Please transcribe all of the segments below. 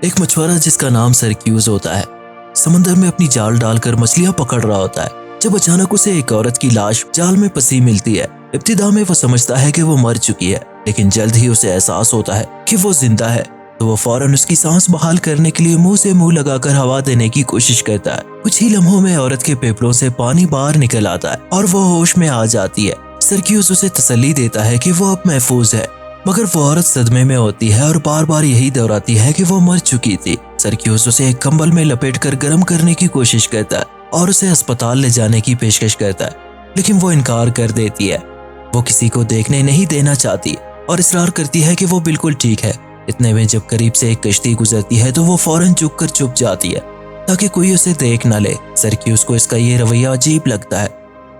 ایک مچھوارا جس کا نام سرکیوز ہوتا ہے سمندر میں اپنی جال ڈال کر مچھلیاں پکڑ رہا ہوتا ہے جب اچانک اسے ایک عورت کی لاش جال میں پسی ملتی ہے۔ ابتدا میں وہ سمجھتا ہے کہ وہ مر چکی ہے، لیکن جلد ہی اسے احساس ہوتا ہے کہ وہ زندہ ہے، تو وہ فوراً اس کی سانس بحال کرنے کے لیے منہ سے منہ لگا کر ہوا دینے کی کوشش کرتا ہے۔ کچھ ہی لمحوں میں عورت کے پھیپھڑوں سے پانی باہر نکل آتا ہے اور وہ ہوش میں آ جاتی ہے۔ سرکیوس اسے تسلی دیتا ہے کہ وہ اب محفوظ ہے، مگر وہ عورت صدمے میں ہوتی ہے اور بار بار یہی دہراتی ہے کہ وہ مر چکی تھی۔ سرکیوس اسے ایک کمبل میں لپیٹ کر گرم کرنے کی کوشش کرتا ہے اور اسے اسپتال لے جانے کی پیشکش کرتا ہے، لیکن وہ انکار کر دیتی ہے۔ وہ کسی کو دیکھنے نہیں دینا چاہتی اور اصرار کرتی ہے کہ وہ بالکل ٹھیک ہے۔ اتنے میں جب قریب سے ایک کشتی گزرتی ہے تو وہ فوراً جھک کر چھپ جاتی ہے تاکہ کوئی اسے دیکھ نہ لے۔ سرکیوس کو اس کا یہ رویہ عجیب لگتا ہے۔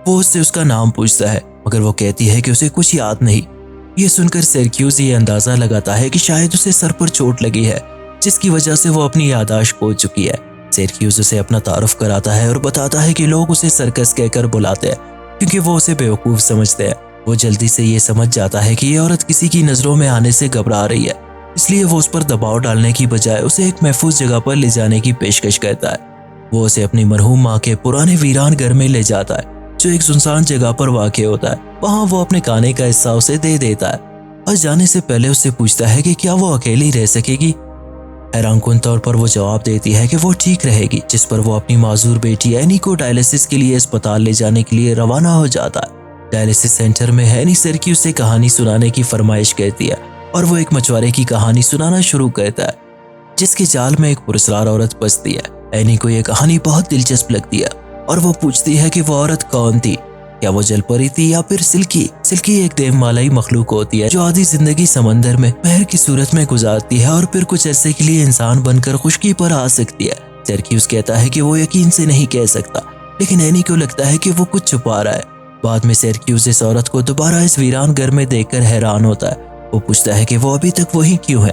وہ اس سے اس کا نام پوچھتا ہے، مگر وہ کہتی ہے کہ اسے کچھ یاد نہیں۔ یہ سن کر سرکیوس یہ اندازہ لگاتا ہے کہ شاید اسے سر پر چوٹ لگی ہے، جس کی وجہ سے وہ اپنی یادداشت کھو چکی ہے۔ سرکیوس اسے اپنا تعارف کراتا ہے اور بتاتا ہے کہ لوگ اسے سرکس کہہ کر بلاتے ہیں کیونکہ وہ اسے بیوقوف سمجھتے ہیں۔ وہ جلدی سے یہ سمجھ جاتا ہے کہ یہ عورت کسی کی نظروں میں آنے سے گھبرا رہی ہے، اس لیے وہ اس پر دباؤ ڈالنے کی بجائے اسے ایک محفوظ جگہ پر لے جانے کی پیشکش کرتا ہے۔ وہ اسے اپنی مرحوم ماں کے پرانے ویران گھر میں لے جاتا ہے جو ایک سنسان جگہ پر واقع ہوتا ہے۔ وہاں وہ اپنے کھانے کا حصہ اسے دے دیتا ہے اور جانے سے پہلے اس سے پوچھتا ہے کہ کیا وہ اکیلی رہ سکے گی۔ حیران کن طور پر وہ جواب دیتی ہے کہ وہ ٹھیک رہے گی، جس پر وہ اپنی معذور بیٹی اینی کو ڈائلیسس کے لیے اسپتال لے جانے کے لیے روانہ ہو جاتا ہے۔ ڈائلیسس سینٹر میں اینی سرکیوس سے کہانی سنانے کی فرمائش کرتی ہے اور وہ ایک مچھوارے کی کہانی سنانا شروع کرتا ہے جس کے جال میں ایک پراسرار عورت پھنستی ہے۔ اینی کو یہ کہانی بہت دلچسپ لگتی ہے اور وہ پوچھتی ہے کہ وہ عورت کون تھی، کیا وہ جل پری تھی یا پھر سلکی؟ سلکی ایک دیو مالائی مخلوق ہوتی ہے جو آدھی زندگی سمندر میں مہر کی صورت میں گزارتی ہے اور پھر کچھ عرصے کے لیے انسان بن کر خشکی پر آ سکتی ہے۔ سرکیوس کہتا ہے کہ وہ یقین سے نہیں کہہ سکتا، لیکن اینی کو لگتا ہے کہ وہ کچھ چھپا رہا ہے۔ بعد میں سرکیوس اس عورت کو دوبارہ اس ویران گھر میں دیکھ کر حیران ہوتا ہے۔ وہ پوچھتا ہے کہ وہ ابھی تک وہی کیوں ہے،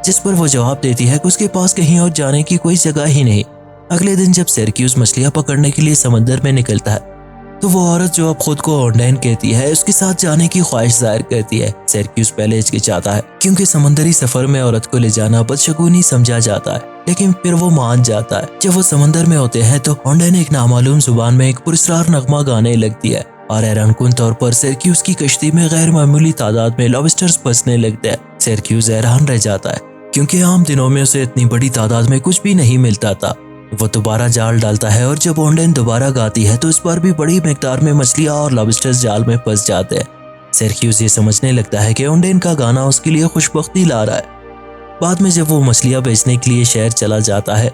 جس پر وہ جواب دیتی ہے کہ اس کے پاس کہیں اور جانے کی کوئی جگہ ہی نہیں۔ اگلے دن جب سرکیوس مچھلیاں پکڑنے کے لیے سمندر میں نکلتا ہے تو وہ عورت جو اب خود کو اونڈین کہتی ہے اس کے ساتھ جانے کی خواہش ظاہر کرتی ہے۔ سرکیوس پہلے ہچکچاتا ہے کیونکہ سمندری سفر میں عورت کو لے جانا بدشگونی سمجھا جاتا ہے، لیکن پھر وہ مان جاتا ہے۔ جب وہ سمندر میں ہوتے ہیں تو اونڈین ایک نامعلوم زبان میں ایک پراسرار نغمہ گانے لگتی ہے اور حیران کن طور پر سرکیوس کی کشتی میں غیر معمولی تعداد میں لابسٹرز پھنسنے لگتے ہیں۔ سرکیوس حیران رہ جاتا ہے کیونکہ عام دنوں میں اسے اتنی بڑی تعداد میں کچھ بھی نہیں ملتا تھا۔ وہ دوبارہ جال ڈالتا ہے اور جب اونڈین دوبارہ گاتی ہے تو اس پر بھی بڑی مقدار میں مچھلیاں اور لابسٹرز جال میں پھنس جاتے ہیں۔ سرکیوس یہ سمجھنے لگتا ہے کہ اونڈین کا گانا اس کے لیے خوشبختی لا رہا ہے۔ بعد میں جب وہ مچھلیاں بیچنے کے لیے شہر چلا جاتا ہے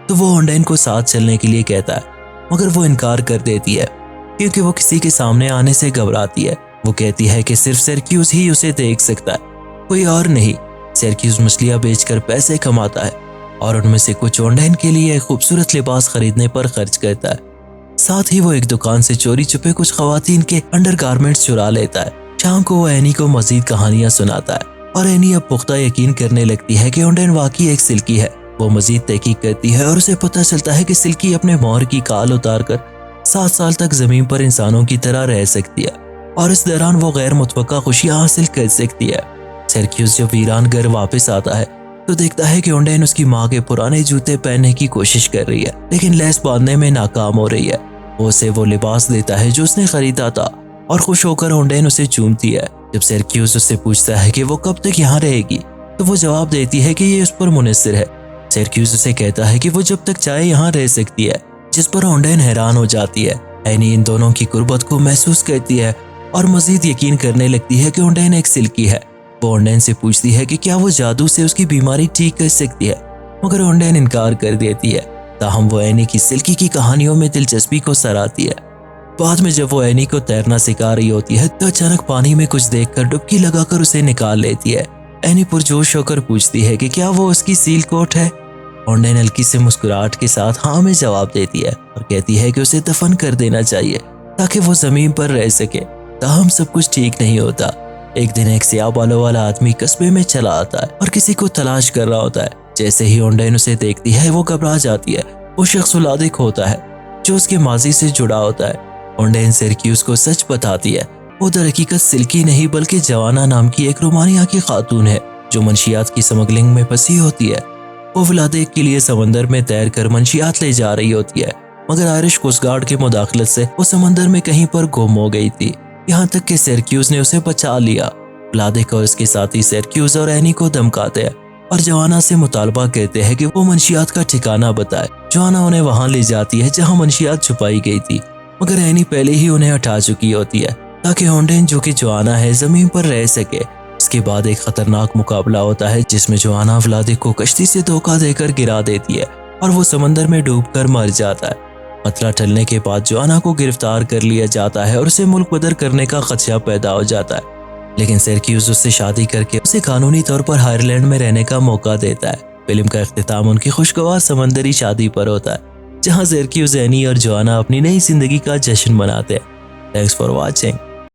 تو وہ اونڈین کو ساتھ چلنے کے لیے کہتا ہے، مگر وہ انکار کر دیتی ہے کیونکہ وہ کسی کے سامنے آنے سے گھبراتی ہے۔ وہ کہتی ہے کہ صرف سرکیوس ہی اسے دیکھ سکتا ہے، کوئی اور نہیں۔ سرکیوس مچھلیاں بیچ کر پیسے کماتا ہے اور ان میں سے کچھ اونڈین کے لیے ایک خوبصورت لباس خریدنے پر خرچ کرتا ہے۔ ساتھ ہی وہ ایک دکان سے چوری چھپے کچھ خواتین کے انڈر گارمنٹس چرا لیتا ہے۔ شام کو وہ اینی کو مزید کہانیاں سناتا ہے اور اینی اب پختہ یقین کرنے لگتی ہے کہ اونڈین واقعی ایک سلکی ہے۔ وہ مزید تحقیق کرتی ہے اور اسے پتہ چلتا ہے کہ سلکی اپنے مہر کی کال اتار کر 7 سال تک زمین پر انسانوں کی طرح رہ سکتی ہے اور اس دوران وہ غیر متوقع خوشیاں حاصل کر سکتی ہے۔ سرکیوس جب ویران گھر واپس آتا ہے تو دیکھتا ہے کہ اونڈین اس کی ماں کے پرانے جوتے پہننے کی کوشش کر رہی ہے لیکن لیس باندھنے میں ناکام ہو رہی ہے۔ وہ اسے وہ لباس دیتا ہے جو اس نے خریدا تھا اور خوش ہو کر اونڈین اسے چومتی ہے۔ جب سرکیوس اس سے پوچھتا ہے کہ وہ کب تک یہاں رہے گی تو وہ جواب دیتی ہے کہ یہ اس پر منحصر ہے۔ سرکیوس اسے کہتا ہے کہ وہ جب تک چاہے یہاں رہ سکتی ہے، جس پر اونڈین حیران ہو جاتی ہے۔ اینی ان دونوں کی قربت کو محسوس کرتی ہے اور مزید یقین کرنے لگتی ہے کہ اونڈین ایک سلکی ہے۔ وہ اونڈین سے پوچھتی ہے کہ کیا وہ جادو سے اس کی بیماری ٹھیک کر سکتی ہے، مگر اونڈین انکار کر دیتی ہے۔ تاہم وہ اینی کی سلکی کی کہانیوں میں دلچسپی کو سراہتی ہے۔ بعد میں جب وہ اینی کو تیرنا سکھا رہی ہوتی ہے تو اچانک پانی میں کچھ دیکھ کر ڈبکی لگا کر اسے نکال لیتی ہے۔ اینی پرجوش ہو کر پوچھتی ہے کہ کیا وہ اس کی سیل کوٹ ہے۔ اونڈین ہلکی سے مسکراہٹ کے ساتھ ہاں میں جواب دیتی ہے اور کہتی ہے کہ اسے دفن کر دینا چاہیے تاکہ وہ زمین پر رہ سکے۔ تاہم سب کچھ ٹھیک نہیں ہوتا۔ ایک دن ایک سیاہ بالوں والا آدمی قصبے میں چلا آتا ہے اور کسی کو تلاش کر رہا ہوتا ہے۔ جیسے ہی اونڈین اسے دیکھتی ہے وہ گھبرا جاتی ہے۔ وہ شخص ولادک ہوتا ہے جو اس کے ماضی سے جڑا ہوتا ہے۔ اونڈین سرکیوس کو سچ بتاتی ہے، وہ در حقیقت سلکی نہیں بلکہ جوانا نام کی ایک رومانیہ کی خاتون ہے جو منشیات کی سمگلنگ میں پھنسی ہوتی ہے۔ وہ ولادے کے لیے سمندر میں تیر کر منشیات لے جا رہی ہوتی ہے، مگر آئرش کوسٹ گارڈ کے مداخلت سے وہ سمندر میں کہیں پر گم ہو گئی تھی، یہاں تک کہ سیرکیوز نے اسے بچا لیا۔ ولادے اور اس کے ساتھی سیرکیوز اور اینی کو دھمکاتے ہیں اور جوانا سے مطالبہ کرتے ہیں کہ وہ منشیات کا ٹھکانہ بتائے۔ جوانا انہیں وہاں لے جاتی ہے جہاں منشیات چھپائی گئی تھی، مگر اینی پہلے ہی انہیں ہٹا چکی ہوتی ہے تاکہ ہونڈین جو کہ جوانا ہے زمین پر رہ سکے۔ اس کے بعد ایک خطرناک مقابلہ ہوتا ہے جس میں جوانا ولادے کو کشتی سے دھوکہ دے کر گرا دیتی ہے اور وہ سمندر میں ڈوب کر مر جاتا ہے۔ مسئلہ ٹلنے کے بعد جوانا کو گرفتار کر لیا جاتا ہے اور اسے ملک بدر کرنے کا خدشہ پیدا ہو جاتا ہے، لیکن سیرکیوز اس سے شادی کر کے اسے قانونی طور پر آئرلینڈ میں رہنے کا موقع دیتا ہے۔ فلم کا اختتام ان کی خوشگوار سمندری شادی پر ہوتا ہے جہاں سیرکیوز، اینی اور جوانا اپنی نئی زندگی کا جشن مناتے ہیں۔ Thanks for watching.